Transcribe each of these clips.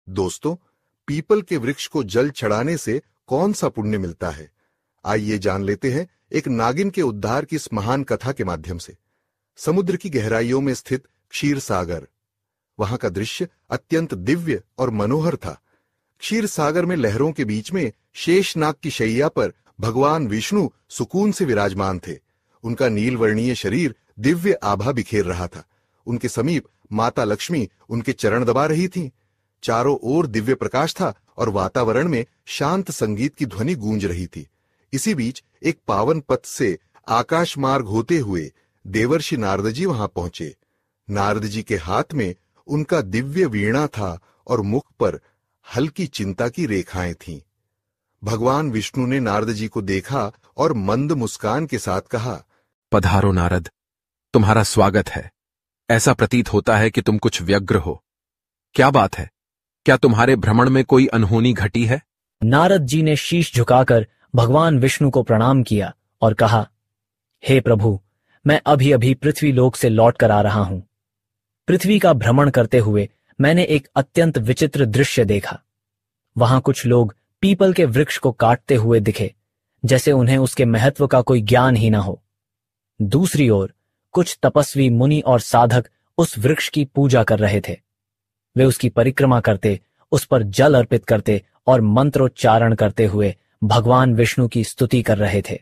दोस्तों, पीपल के वृक्ष को जल चढ़ाने से कौन सा पुण्य मिलता है? आइए जान लेते हैं एक नागिन के उद्धार की इस महान कथा के माध्यम से। समुद्र की गहराइयों में स्थित क्षीर सागर, वहां का दृश्य अत्यंत दिव्य और मनोहर था। क्षीर सागर में लहरों के बीच में शेषनाग की शैया पर भगवान विष्णु सुकून से विराजमान थे। उनका नीलवर्णीय शरीर दिव्य आभा बिखेर रहा था। उनके समीप माता लक्ष्मी उनके चरण दबा रही थीं। चारों ओर दिव्य प्रकाश था और वातावरण में शांत संगीत की ध्वनि गूंज रही थी। इसी बीच एक पावन पथ से आकाश मार्ग होते हुए देवर्षि नारद जी वहां पहुंचे। नारद जी के हाथ में उनका दिव्य वीणा था और मुख पर हल्की चिंता की रेखाएं थीं। भगवान विष्णु ने नारद जी को देखा और मंद मुस्कान के साथ कहा, पधारो नारद, तुम्हारा स्वागत है। ऐसा प्रतीत होता है कि तुम कुछ व्यग्र हो। क्या बात है? क्या तुम्हारे भ्रमण में कोई अनहोनी घटी है? नारद जी ने शीश झुकाकर भगवान विष्णु को प्रणाम किया और कहा, हे प्रभु, मैं अभी अभी पृथ्वी लोक से लौट कर आ रहा हूं। पृथ्वी का भ्रमण करते हुए मैंने एक अत्यंत विचित्र दृश्य देखा। वहां कुछ लोग पीपल के वृक्ष को काटते हुए दिखे, जैसे उन्हें उसके महत्व का कोई ज्ञान ही न हो। दूसरी ओर कुछ तपस्वी मुनि और साधक उस वृक्ष की पूजा कर रहे थे। वे उसकी परिक्रमा करते, उस पर जल अर्पित करते और मंत्रोच्चारण करते हुए भगवान विष्णु की स्तुति कर रहे थे।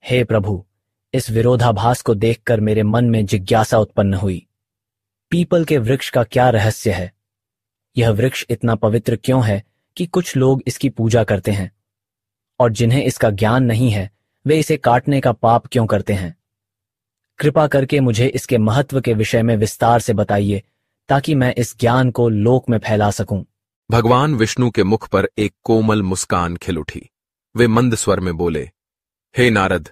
हे प्रभु, इस विरोधाभास को देखकर मेरे मन में जिज्ञासा उत्पन्न हुई। पीपल के वृक्ष का क्या रहस्य है? यह वृक्ष इतना पवित्र क्यों है कि कुछ लोग इसकी पूजा करते हैं, और जिन्हें इसका ज्ञान नहीं है वे इसे काटने का पाप क्यों करते हैं? कृपा करके मुझे इसके महत्व के विषय में विस्तार से बताइए, ताकि मैं इस ज्ञान को लोक में फैला सकूं। भगवान विष्णु के मुख पर एक कोमल मुस्कान खिल उठी। वे मंद स्वर में बोले, हे नारद,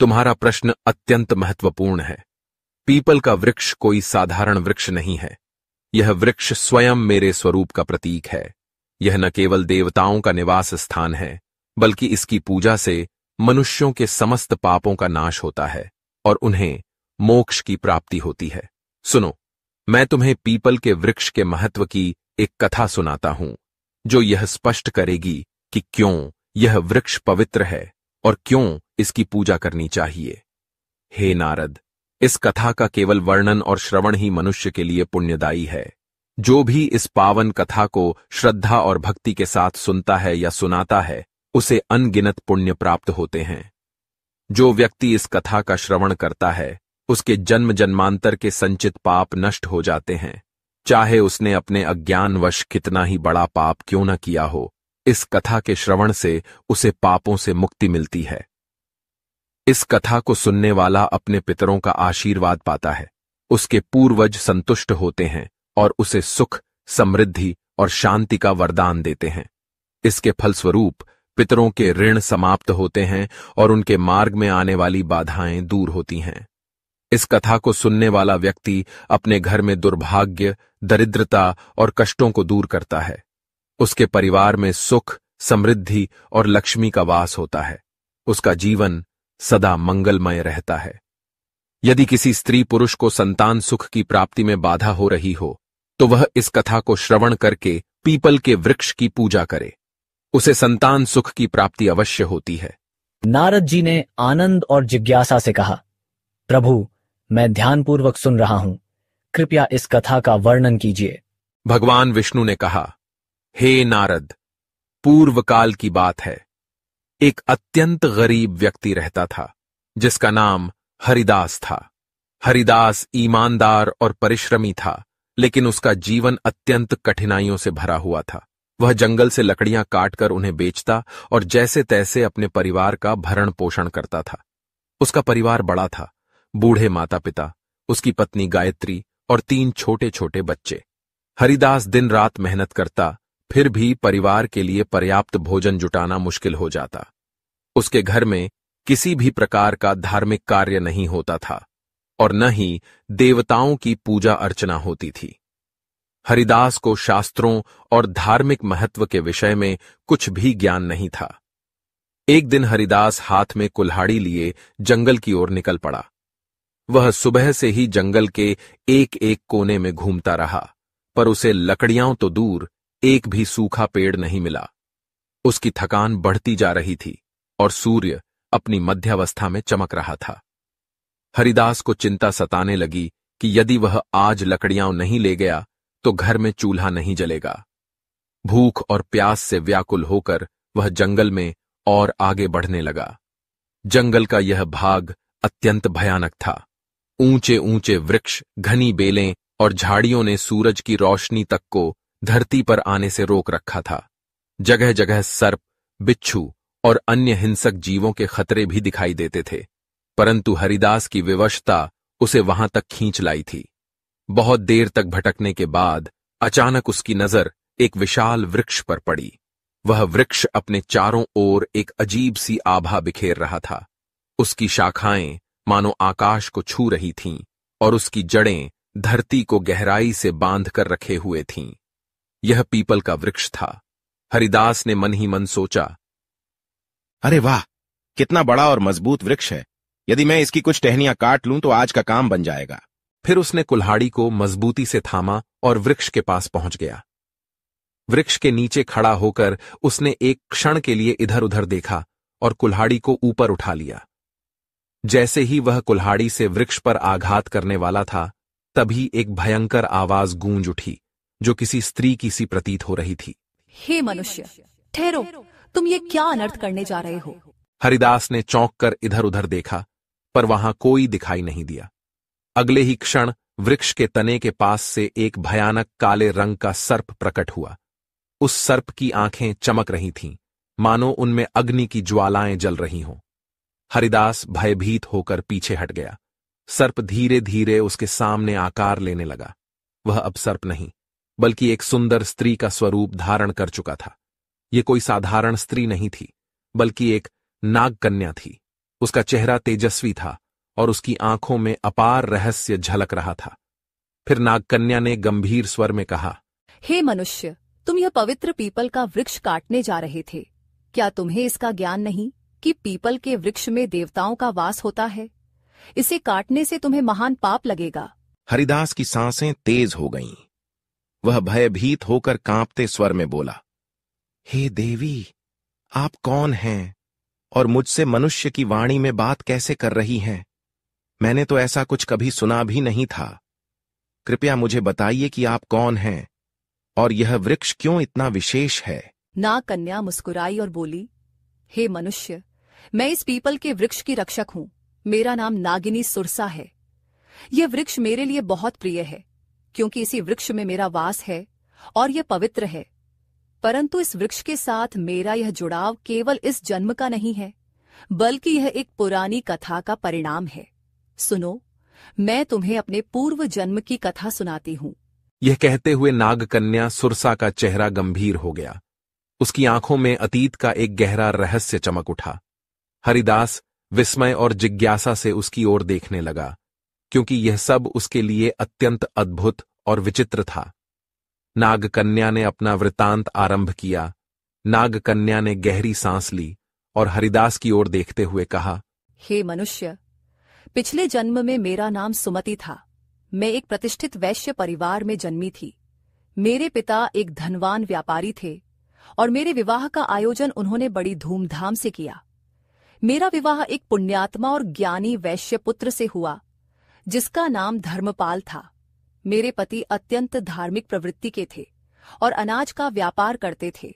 तुम्हारा प्रश्न अत्यंत महत्वपूर्ण है। पीपल का वृक्ष कोई साधारण वृक्ष नहीं है। यह वृक्ष स्वयं मेरे स्वरूप का प्रतीक है। यह न केवल देवताओं का निवास स्थान है, बल्कि इसकी पूजा से मनुष्यों के समस्त पापों का नाश होता है और उन्हें मोक्ष की प्राप्ति होती है। सुनो, मैं तुम्हें पीपल के वृक्ष के महत्व की एक कथा सुनाता हूं, जो यह स्पष्ट करेगी कि क्यों यह वृक्ष पवित्र है और क्यों इसकी पूजा करनी चाहिए। हे नारद, इस कथा का केवल वर्णन और श्रवण ही मनुष्य के लिए पुण्यदायी है। जो भी इस पावन कथा को श्रद्धा और भक्ति के साथ सुनता है या सुनाता है, उसे अनगिनत पुण्य प्राप्त होते हैं। जो व्यक्ति इस कथा का श्रवण करता है, उसके जन्म जन्मांतर के संचित पाप नष्ट हो जाते हैं। चाहे उसने अपने अज्ञानवश कितना ही बड़ा पाप क्यों न किया हो, इस कथा के श्रवण से उसे पापों से मुक्ति मिलती है। इस कथा को सुनने वाला अपने पितरों का आशीर्वाद पाता है, उसके पूर्वज संतुष्ट होते हैं और उसे सुख, समृद्धि और शांति का वरदान देते हैं। इसके फलस्वरूप पितरों के ऋण समाप्त होते हैं और उनके मार्ग में आने वाली बाधाएं दूर होती हैं। इस कथा को सुनने वाला व्यक्ति अपने घर में दुर्भाग्य, दरिद्रता और कष्टों को दूर करता है। उसके परिवार में सुख, समृद्धि और लक्ष्मी का वास होता है। उसका जीवन सदा मंगलमय रहता है। यदि किसी स्त्री पुरुष को संतान सुख की प्राप्ति में बाधा हो रही हो, तो वह इस कथा को श्रवण करके पीपल के वृक्ष की पूजा करे। उसे संतान सुख की प्राप्ति अवश्य होती है। नारद जी ने आनंद और जिज्ञासा से कहा, प्रभु, मैं ध्यानपूर्वक सुन रहा हूं, कृपया इस कथा का वर्णन कीजिए। भगवान विष्णु ने कहा, हे नारद, पूर्व काल की बात है। एक अत्यंत गरीब व्यक्ति रहता था, जिसका नाम हरिदास था। हरिदास ईमानदार और परिश्रमी था, लेकिन उसका जीवन अत्यंत कठिनाइयों से भरा हुआ था। वह जंगल से लकड़ियां काटकर उन्हें बेचता और जैसे तैसे अपने परिवार का भरण पोषण करता था। उसका परिवार बड़ा था, बूढ़े माता पिता, उसकी पत्नी गायत्री और 3 छोटे छोटे बच्चे। हरिदास दिन रात मेहनत करता, फिर भी परिवार के लिए पर्याप्त भोजन जुटाना मुश्किल हो जाता। उसके घर में किसी भी प्रकार का धार्मिक कार्य नहीं होता था और न ही देवताओं की पूजा अर्चना होती थी। हरिदास को शास्त्रों और धार्मिक महत्व के विषय में कुछ भी ज्ञान नहीं था। एक दिन हरिदास हाथ में कुल्हाड़ी लिए जंगल की ओर निकल पड़ा। वह सुबह से ही जंगल के एक एक कोने में घूमता रहा, पर उसे लकड़ियां तो दूर, एक भी सूखा पेड़ नहीं मिला। उसकी थकान बढ़ती जा रही थी और सूर्य अपनी मध्यावस्था में चमक रहा था। हरिदास को चिंता सताने लगी कि यदि वह आज लकड़ियां नहीं ले गया तो घर में चूल्हा नहीं जलेगा। भूख और प्यास से व्याकुल होकर वह जंगल में और आगे बढ़ने लगा। जंगल का यह भाग अत्यंत भयानक था। ऊंचे ऊंचे वृक्ष, घनी बेलें और झाड़ियों ने सूरज की रोशनी तक को धरती पर आने से रोक रखा था। जगह जगह सर्प, बिच्छू और अन्य हिंसक जीवों के खतरे भी दिखाई देते थे, परंतु हरिदास की विवशता उसे वहां तक खींच लाई थी। बहुत देर तक भटकने के बाद अचानक उसकी नजर एक विशाल वृक्ष पर पड़ी। वह वृक्ष अपने चारों ओर एक अजीब सी आभा बिखेर रहा था। उसकी शाखाएं मानो आकाश को छू रही थीं और उसकी जड़ें धरती को गहराई से बांध कर रखे हुए थीं। यह पीपल का वृक्ष था। हरिदास ने मन ही मन सोचा, अरे वाह, कितना बड़ा और मजबूत वृक्ष है। यदि मैं इसकी कुछ टहनियां काट लूं तो आज का काम बन जाएगा। फिर उसने कुल्हाड़ी को मजबूती से थामा और वृक्ष के पास पहुंच गया। वृक्ष के नीचे खड़ा होकर उसने एक क्षण के लिए इधर उधर देखा और कुल्हाड़ी को ऊपर उठा लिया। जैसे ही वह कुल्हाड़ी से वृक्ष पर आघात करने वाला था, तभी एक भयंकर आवाज गूंज उठी जो किसी स्त्री की सी प्रतीत हो रही थी। हे मनुष्य, ठहरो, तुम ये क्या अनर्थ करने जा रहे हो? हरिदास ने चौंक कर इधर उधर देखा, पर वहां कोई दिखाई नहीं दिया। अगले ही क्षण वृक्ष के तने के पास से एक भयानक काले रंग का सर्प प्रकट हुआ। उस सर्प की आंखें चमक रही थीं, मानो उनमें अग्नि की ज्वालाएं जल रही हों। हरिदास भयभीत होकर पीछे हट गया। सर्प धीरे धीरे उसके सामने आकार लेने लगा। वह अब सर्प नहीं, बल्कि एक सुंदर स्त्री का स्वरूप धारण कर चुका था। यह कोई साधारण स्त्री नहीं थी, बल्कि एक नागकन्या थी। उसका चेहरा तेजस्वी था और उसकी आंखों में अपार रहस्य झलक रहा था। फिर नागकन्या ने गंभीर स्वर में कहा, हे मनुष्य, तुम यह पवित्र पीपल का वृक्ष काटने जा रहे थे। क्या तुम्हें इसका ज्ञान नहीं कि पीपल के वृक्ष में देवताओं का वास होता है? इसे काटने से तुम्हें महान पाप लगेगा। हरिदास की सांसें तेज हो गईं। वह भयभीत होकर कांपते स्वर में बोला, हे देवी, आप कौन हैं और मुझसे मनुष्य की वाणी में बात कैसे कर रही हैं? मैंने तो ऐसा कुछ कभी सुना भी नहीं था। कृपया मुझे बताइए कि आप कौन हैं और यह वृक्ष क्यों इतना विशेष है? नागकन्या मुस्कुराई और बोली, हे मनुष्य, मैं इस पीपल के वृक्ष की रक्षक हूं। मेरा नाम नागिनी सुरसा है। यह वृक्ष मेरे लिए बहुत प्रिय है, क्योंकि इसी वृक्ष में मेरा वास है और यह पवित्र है। परंतु इस वृक्ष के साथ मेरा यह जुड़ाव केवल इस जन्म का नहीं है, बल्कि यह एक पुरानी कथा का परिणाम है। सुनो, मैं तुम्हें अपने पूर्व जन्म की कथा सुनाती हूं। यह कहते हुए नागकन्या सुरसा का चेहरा गंभीर हो गया। उसकी आंखों में अतीत का एक गहरा रहस्य चमक उठा। हरिदास विस्मय और जिज्ञासा से उसकी ओर देखने लगा, क्योंकि यह सब उसके लिए अत्यंत अद्भुत और विचित्र था। नागकन्या ने अपना वृतांत आरंभ किया। नागकन्या ने गहरी सांस ली और हरिदास की ओर देखते हुए कहा, हे मनुष्य, पिछले जन्म में मेरा नाम सुमति था। मैं एक प्रतिष्ठित वैश्य परिवार में जन्मी थी। मेरे पिता एक धनवान व्यापारी थे और मेरे विवाह का आयोजन उन्होंने बड़ी धूमधाम से किया। मेरा विवाह एक पुण्यात्मा और ज्ञानी वैश्य पुत्र से हुआ, जिसका नाम धर्मपाल था। मेरे पति अत्यंत धार्मिक प्रवृत्ति के थे और अनाज का व्यापार करते थे।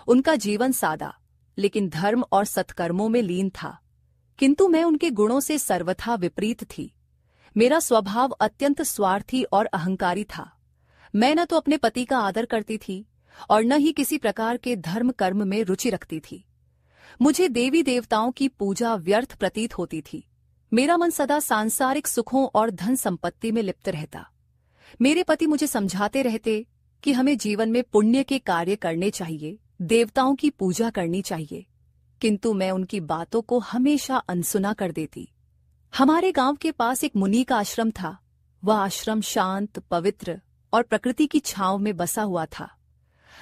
उनका जीवन सादा, लेकिन धर्म और सत्कर्मों में लीन था, किंतु मैं उनके गुणों से सर्वथा विपरीत थी। मेरा स्वभाव अत्यंत स्वार्थी और अहंकारी था। मैं न तो अपने पति का आदर करती थी और न ही किसी प्रकार के धर्म कर्म में रुचि रखती थी। मुझे देवी देवताओं की पूजा व्यर्थ प्रतीत होती थी। मेरा मन सदा सांसारिक सुखों और धन संपत्ति में लिप्त रहता। मेरे पति मुझे समझाते रहते कि हमें जीवन में पुण्य के कार्य करने चाहिए, देवताओं की पूजा करनी चाहिए, किंतु मैं उनकी बातों को हमेशा अनसुना कर देती। हमारे गांव के पास एक मुनि का आश्रम था। वह आश्रम शांत, पवित्र और प्रकृति की छांव में बसा हुआ था।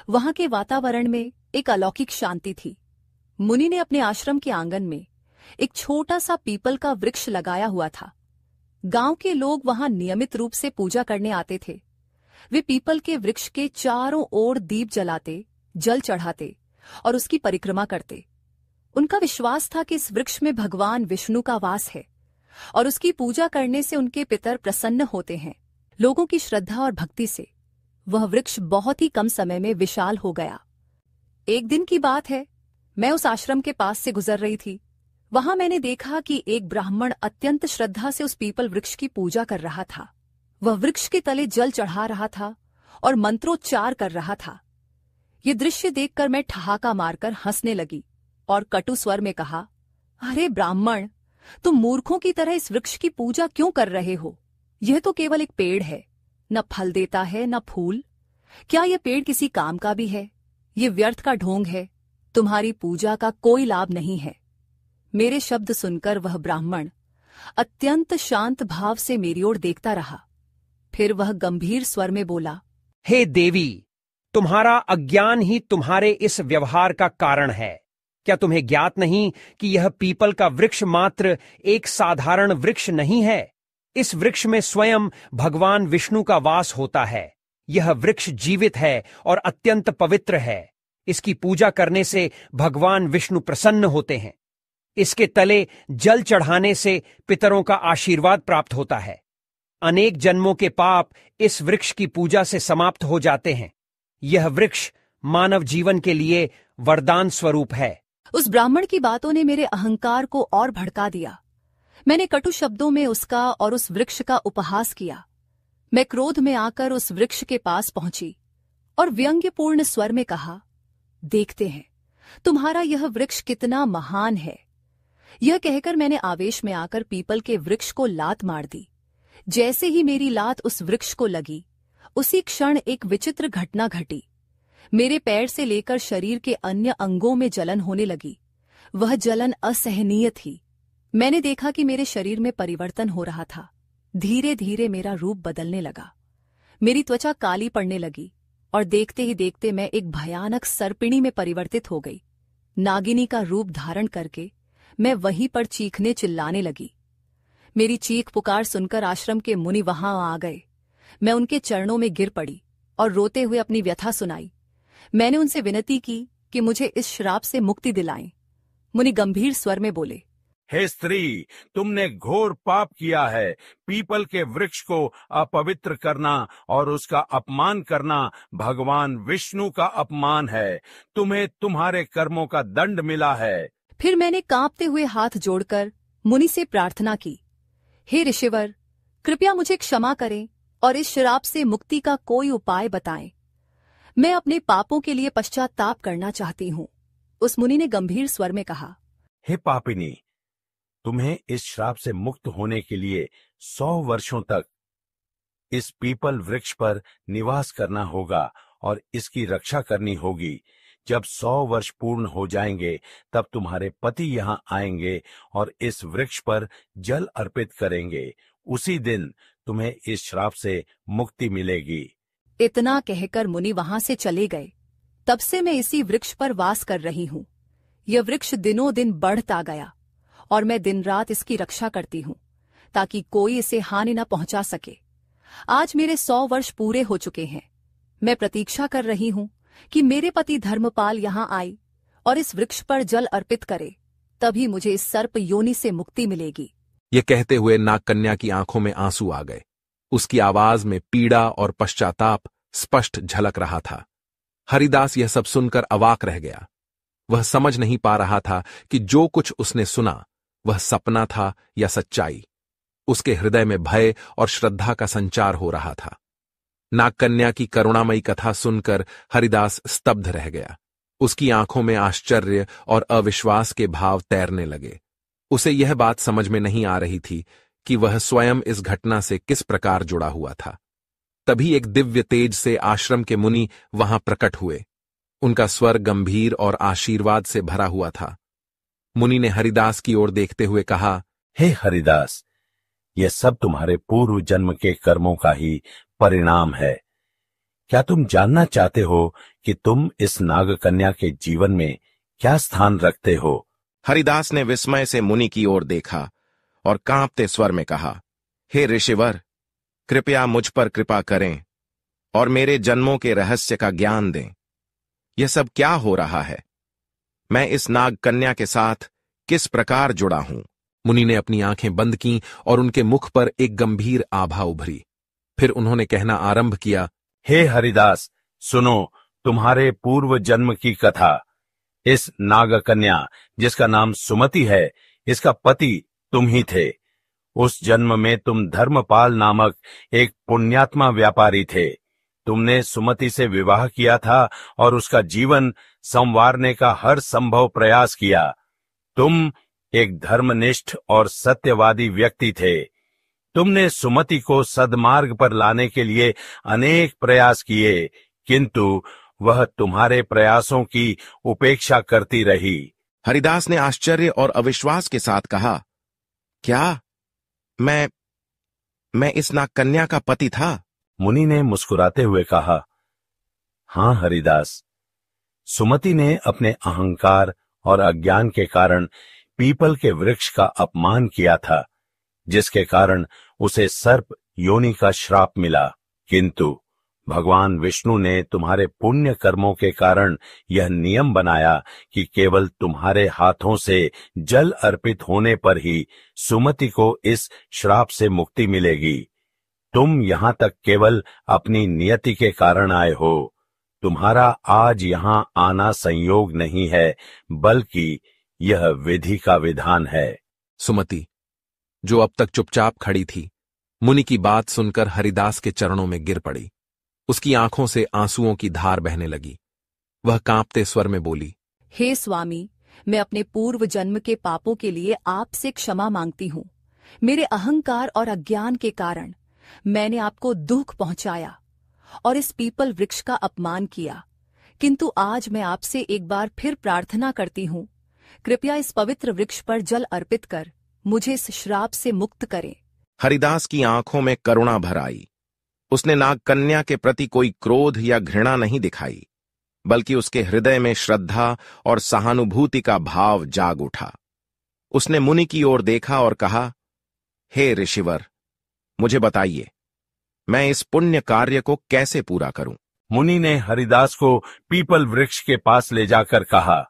वहां के वातावरण में एक अलौकिक शांति थी। मुनि ने अपने आश्रम के आंगन में एक छोटा सा पीपल का वृक्ष लगाया हुआ था। गांव के लोग वहां नियमित रूप से पूजा करने आते थे। वे पीपल के वृक्ष के चारों ओर दीप जलाते, जल चढ़ाते और उसकी परिक्रमा करते। उनका विश्वास था कि इस वृक्ष में भगवान विष्णु का वास है और उसकी पूजा करने से उनके पितर प्रसन्न होते हैं। लोगों की श्रद्धा और भक्ति से वह वृक्ष बहुत ही कम समय में विशाल हो गया। एक दिन की बात है, मैं उस आश्रम के पास से गुजर रही थी। वहां मैंने देखा कि एक ब्राह्मण अत्यंत श्रद्धा से उस पीपल वृक्ष की पूजा कर रहा था। वह वृक्ष के तले जल चढ़ा रहा था और मंत्रोच्चार कर रहा था। ये दृश्य देखकर मैं ठहाका मारकर हंसने लगी और कटु स्वर में कहा, अरे ब्राह्मण, तुम मूर्खों की तरह इस वृक्ष की पूजा क्यों कर रहे हो? यह तो केवल एक पेड़ है, न फल देता है न फूल। क्या यह पेड़ किसी काम का भी है? ये व्यर्थ का ढोंग है। तुम्हारी पूजा का कोई लाभ नहीं है। मेरे शब्द सुनकर वह ब्राह्मण अत्यंत शांत भाव से मेरी ओर देखता रहा। फिर वह गंभीर स्वर में बोला, हे देवी, तुम्हारा अज्ञान ही तुम्हारे इस व्यवहार का कारण है। क्या तुम्हें ज्ञात नहीं कि यह पीपल का वृक्ष मात्र एक साधारण वृक्ष नहीं है? इस वृक्ष में स्वयं भगवान विष्णु का वास होता है। यह वृक्ष जीवित है और अत्यंत पवित्र है। इसकी पूजा करने से भगवान विष्णु प्रसन्न होते हैं। इसके तले जल चढ़ाने से पितरों का आशीर्वाद प्राप्त होता है। अनेक जन्मों के पाप इस वृक्ष की पूजा से समाप्त हो जाते हैं। यह वृक्ष मानव जीवन के लिए वरदान स्वरूप है। उस ब्राह्मण की बातों ने मेरे अहंकार को और भड़का दिया। मैंने कटु शब्दों में उसका और उस वृक्ष का उपहास किया। मैं क्रोध में आकर उस वृक्ष के पास पहुंची और व्यंग्यपूर्ण स्वर में कहा, देखते हैं तुम्हारा यह वृक्ष कितना महान है। यह कहकर मैंने आवेश में आकर पीपल के वृक्ष को लात मार दी। जैसे ही मेरी लात उस वृक्ष को लगी, उसी क्षण एक विचित्र घटना घटी। मेरे पैर से लेकर शरीर के अन्य अंगों में जलन होने लगी। वह जलन असहनीय थी। मैंने देखा कि मेरे शरीर में परिवर्तन हो रहा था। धीरे धीरे मेरा रूप बदलने लगा। मेरी त्वचा काली पड़ने लगी और देखते ही देखते मैं एक भयानक सर्पिणी में परिवर्तित हो गई। नागिनी का रूप धारण करके मैं वहीं पर चीखने चिल्लाने लगी। मेरी चीख पुकार सुनकर आश्रम के मुनि वहां आ गए। मैं उनके चरणों में गिर पड़ी और रोते हुए अपनी व्यथा सुनाई। मैंने उनसे विनती की कि मुझे इस श्राप से मुक्ति दिलाएं। मुनि गंभीर स्वर में बोले, हे स्त्री, तुमने घोर पाप किया है। पीपल के वृक्ष को अपवित्र करना और उसका अपमान करना भगवान विष्णु का अपमान है। तुम्हें तुम्हारे कर्मों का दंड मिला है। फिर मैंने कांपते हुए हाथ जोड़कर मुनि से प्रार्थना की, हे ऋषिवर, कृपया मुझे क्षमा करें और इस श्राप से मुक्ति का कोई उपाय बताएं। मैं अपने पापों के लिए पश्चाताप करना चाहती हूँ। उस मुनि ने गंभीर स्वर में कहा, हे पापिनी, तुम्हें इस श्राप से मुक्त होने के लिए 100 वर्षों तक इस पीपल वृक्ष पर निवास करना होगा और इसकी रक्षा करनी होगी। जब 100 वर्ष पूर्ण हो जाएंगे, तब तुम्हारे पति यहाँ आएंगे और इस वृक्ष पर जल अर्पित करेंगे। उसी दिन तुम्हें इस श्राप से मुक्ति मिलेगी। इतना कहकर मुनि वहां से चले गए। तब से मैं इसी वृक्ष पर वास कर रही हूँ। यह वृक्ष दिनों दिन बढ़ता गया और मैं दिन रात इसकी रक्षा करती हूँ ताकि कोई इसे हानि न पहुंचा सके। आज मेरे 100 वर्ष पूरे हो चुके हैं। मैं प्रतीक्षा कर रही हूँ कि मेरे पति धर्मपाल यहाँ आए और इस वृक्ष पर जल अर्पित करे, तभी मुझे इस सर्प योनि से मुक्ति मिलेगी। ये कहते हुए नागकन्या की आंखों में आंसू आ गए। उसकी आवाज में पीड़ा और पश्चाताप स्पष्ट झलक रहा था। हरिदास यह सब सुनकर अवाक रह गया। वह समझ नहीं पा रहा था कि जो कुछ उसने सुना वह सपना था या सच्चाई। उसके हृदय में भय और श्रद्धा का संचार हो रहा था। नागकन्या की करुणामयी कथा सुनकर हरिदास स्तब्ध रह गया। उसकी आंखों में आश्चर्य और अविश्वास के भाव तैरने लगे। उसे यह बात समझ में नहीं आ रही थी कि वह स्वयं इस घटना से किस प्रकार जुड़ा हुआ था। तभी एक दिव्य तेज से आश्रम के मुनि वहां प्रकट हुए। उनका स्वर गंभीर और आशीर्वाद से भरा हुआ था। मुनि ने हरिदास की ओर देखते हुए कहा, हे हरिदास, यह सब तुम्हारे पूर्व जन्म के कर्मों का ही परिणाम है। क्या तुम जानना चाहते हो कि तुम इस नागकन्या के जीवन में क्या स्थान रखते हो? हरिदास ने विस्मय से मुनि की ओर देखा और कांपते स्वर में कहा, हे ऋषिवर, कृपया मुझ पर कृपा करें। और मेरे जन्मों के रहस्य का ज्ञान दें। यह सब क्या हो रहा है? मैं इस नाग कन्या के साथ किस प्रकार जुड़ा हूं? मुनि ने अपनी आंखें बंद कीं और उनके मुख पर एक गंभीर आभा उभरी। फिर उन्होंने कहना आरंभ किया, हे हरिदास, सुनो तुम्हारे पूर्व जन्म की कथा। इस नागकन्या जिसका नाम सुमति है, इसका पति तुम ही थे। उस जन्म में तुम धर्मपाल नामक एक पुण्यात्मा व्यापारी थे। तुमने सुमति से विवाह किया था और उसका जीवन संवारने का हर संभव प्रयास किया। तुम एक धर्मनिष्ठ और सत्यवादी व्यक्ति थे। तुमने सुमति को सद्मार्ग पर लाने के लिए अनेक प्रयास किए, किंतु वह तुम्हारे प्रयासों की उपेक्षा करती रही। हरिदास ने आश्चर्य और अविश्वास के साथ कहा, क्या मैं इस नागकन्या का पति था? मुनि ने मुस्कुराते हुए कहा, हां हरिदास, सुमति ने अपने अहंकार और अज्ञान के कारण पीपल के वृक्ष का अपमान किया था, जिसके कारण उसे सर्प योनि का श्राप मिला। किंतु भगवान विष्णु ने तुम्हारे पुण्य कर्मों के कारण यह नियम बनाया कि केवल तुम्हारे हाथों से जल अर्पित होने पर ही सुमति को इस श्राप से मुक्ति मिलेगी। तुम यहां तक केवल अपनी नियति के कारण आए हो। तुम्हारा आज यहां आना संयोग नहीं है, बल्कि यह विधि का विधान है। सुमति, जो अब तक चुपचाप खड़ी थी, मुनि की बात सुनकर हरिदास के चरणों में गिर पड़ी। उसकी आंखों से आंसुओं की धार बहने लगी। वह कांपते स्वर में बोली, हे स्वामी, मैं अपने पूर्व जन्म के पापों के लिए आपसे क्षमा मांगती हूँ। मेरे अहंकार और अज्ञान के कारण मैंने आपको दुख पहुंचाया और इस पीपल वृक्ष का अपमान किया। किंतु आज मैं आपसे एक बार फिर प्रार्थना करती हूँ, कृपया इस पवित्र वृक्ष पर जल अर्पित कर मुझे इस श्राप से मुक्त करें। हरिदास की आंखों में करुणा भर आई। उसने नागकन्या के प्रति कोई क्रोध या घृणा नहीं दिखाई, बल्कि उसके हृदय में श्रद्धा और सहानुभूति का भाव जाग उठा। उसने मुनि की ओर देखा और कहा, हे ऋषिवर, मुझे बताइए, मैं इस पुण्य कार्य को कैसे पूरा करूं? मुनि ने हरिदास को पीपल वृक्ष के पास ले जाकर कहा,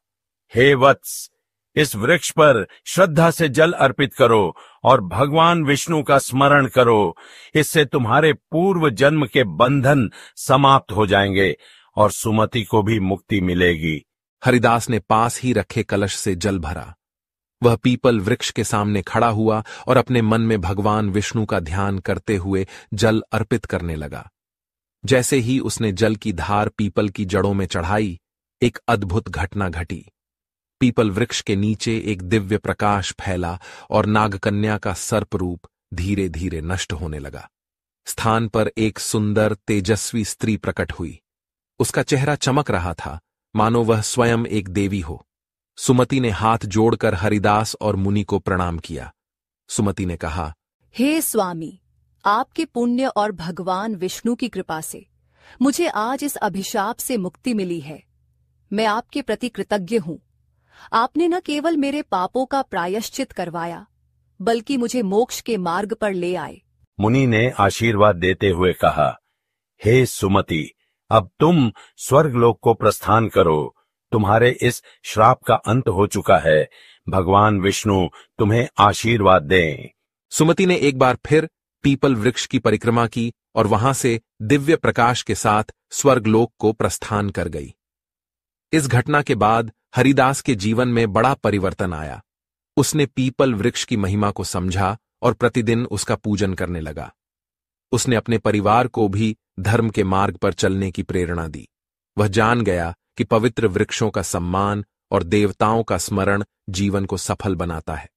हे वत्स, इस वृक्ष पर श्रद्धा से जल अर्पित करो और भगवान विष्णु का स्मरण करो। इससे तुम्हारे पूर्व जन्म के बंधन समाप्त हो जाएंगे और सुमति को भी मुक्ति मिलेगी। हरिदास ने पास ही रखे कलश से जल भरा। वह पीपल वृक्ष के सामने खड़ा हुआ और अपने मन में भगवान विष्णु का ध्यान करते हुए जल अर्पित करने लगा। जैसे ही उसने जल की धार पीपल की जड़ों में चढ़ाई, एक अद्भुत घटना घटी। पीपल वृक्ष के नीचे एक दिव्य प्रकाश फैला और नागकन्या का सर्प रूप धीरे धीरे नष्ट होने लगा। स्थान पर एक सुंदर तेजस्वी स्त्री प्रकट हुई। उसका चेहरा चमक रहा था, मानो वह स्वयं एक देवी हो। सुमति ने हाथ जोड़कर हरिदास और मुनि को प्रणाम किया। सुमति ने कहा, हे स्वामी, आपके पुण्य और भगवान विष्णु की कृपा से मुझे आज इस अभिशाप से मुक्ति मिली है। मैं आपके प्रति कृतज्ञ हूँ। आपने न केवल मेरे पापों का प्रायश्चित करवाया, बल्कि मुझे मोक्ष के मार्ग पर ले आए। मुनि ने आशीर्वाद देते हुए कहा, हे सुमति, अब तुम स्वर्गलोक को प्रस्थान करो। तुम्हारे इस श्राप का अंत हो चुका है। भगवान विष्णु तुम्हें आशीर्वाद दें। सुमति ने एक बार फिर पीपल वृक्ष की परिक्रमा की और वहां से दिव्य प्रकाश के साथ स्वर्गलोक को प्रस्थान कर गई। इस घटना के बाद हरिदास के जीवन में बड़ा परिवर्तन आया। उसने पीपल वृक्ष की महिमा को समझा और प्रतिदिन उसका पूजन करने लगा। उसने अपने परिवार को भी धर्म के मार्ग पर चलने की प्रेरणा दी। वह जान गया कि पवित्र वृक्षों का सम्मान और देवताओं का स्मरण जीवन को सफल बनाता है।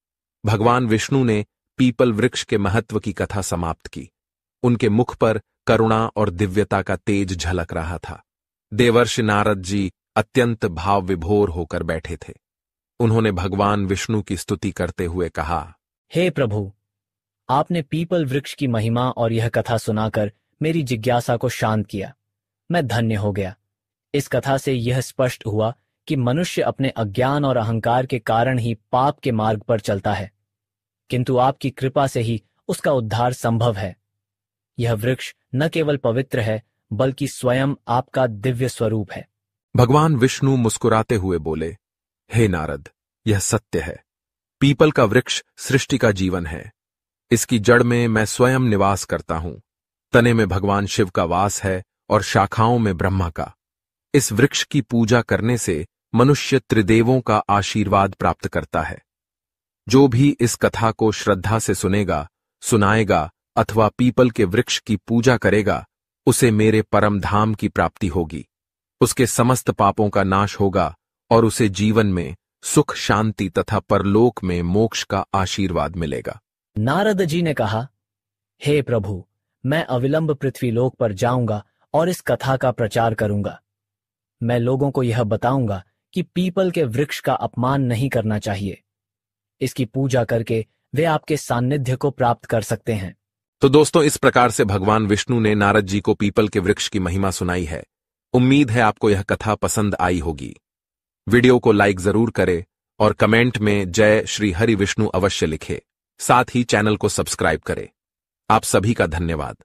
भगवान विष्णु ने पीपल वृक्ष के महत्व की कथा समाप्त की। उनके मुख पर करुणा और दिव्यता का तेज झलक रहा था। देवर्षि नारद जी अत्यंत भाव विभोर होकर बैठे थे। उन्होंने भगवान विष्णु की स्तुति करते हुए कहा, हे प्रभु, आपने पीपल वृक्ष की महिमा और यह कथा सुनाकर मेरी जिज्ञासा को शांत किया। मैं धन्य हो गया। इस कथा से यह स्पष्ट हुआ कि मनुष्य अपने अज्ञान और अहंकार के कारण ही पाप के मार्ग पर चलता है, किंतु आपकी कृपा से ही उसका उद्धार संभव है। यह वृक्ष न केवल पवित्र है, बल्कि स्वयं आपका दिव्य स्वरूप है। भगवान विष्णु मुस्कुराते हुए बोले, हे नारद, यह सत्य है। पीपल का वृक्ष सृष्टि का जीवन है। इसकी जड़ में मैं स्वयं निवास करता हूं। तने में भगवान शिव का वास है और शाखाओं में ब्रह्मा का। इस वृक्ष की पूजा करने से मनुष्य त्रिदेवों का आशीर्वाद प्राप्त करता है। जो भी इस कथा को श्रद्धा से सुनेगा, सुनाएगा अथवा पीपल के वृक्ष की पूजा करेगा, उसे मेरे परम धाम की प्राप्ति होगी। उसके समस्त पापों का नाश होगा और उसे जीवन में सुख, शांति तथा परलोक में मोक्ष का आशीर्वाद मिलेगा। नारद जी ने कहा, हे प्रभु, मैं अविलंब पृथ्वीलोक पर जाऊंगा और इस कथा का प्रचार करूंगा। मैं लोगों को यह बताऊंगा कि पीपल के वृक्ष का अपमान नहीं करना चाहिए। इसकी पूजा करके वे आपके सान्निध्य को प्राप्त कर सकते हैं। तो दोस्तों, इस प्रकार से भगवान विष्णु ने नारद जी को पीपल के वृक्ष की महिमा सुनाई है। उम्मीद है आपको यह कथा पसंद आई होगी। वीडियो को लाइक जरूर करें और कमेंट में जय श्री हरि विष्णु अवश्य लिखें। साथ ही चैनल को सब्सक्राइब करें। आप सभी का धन्यवाद।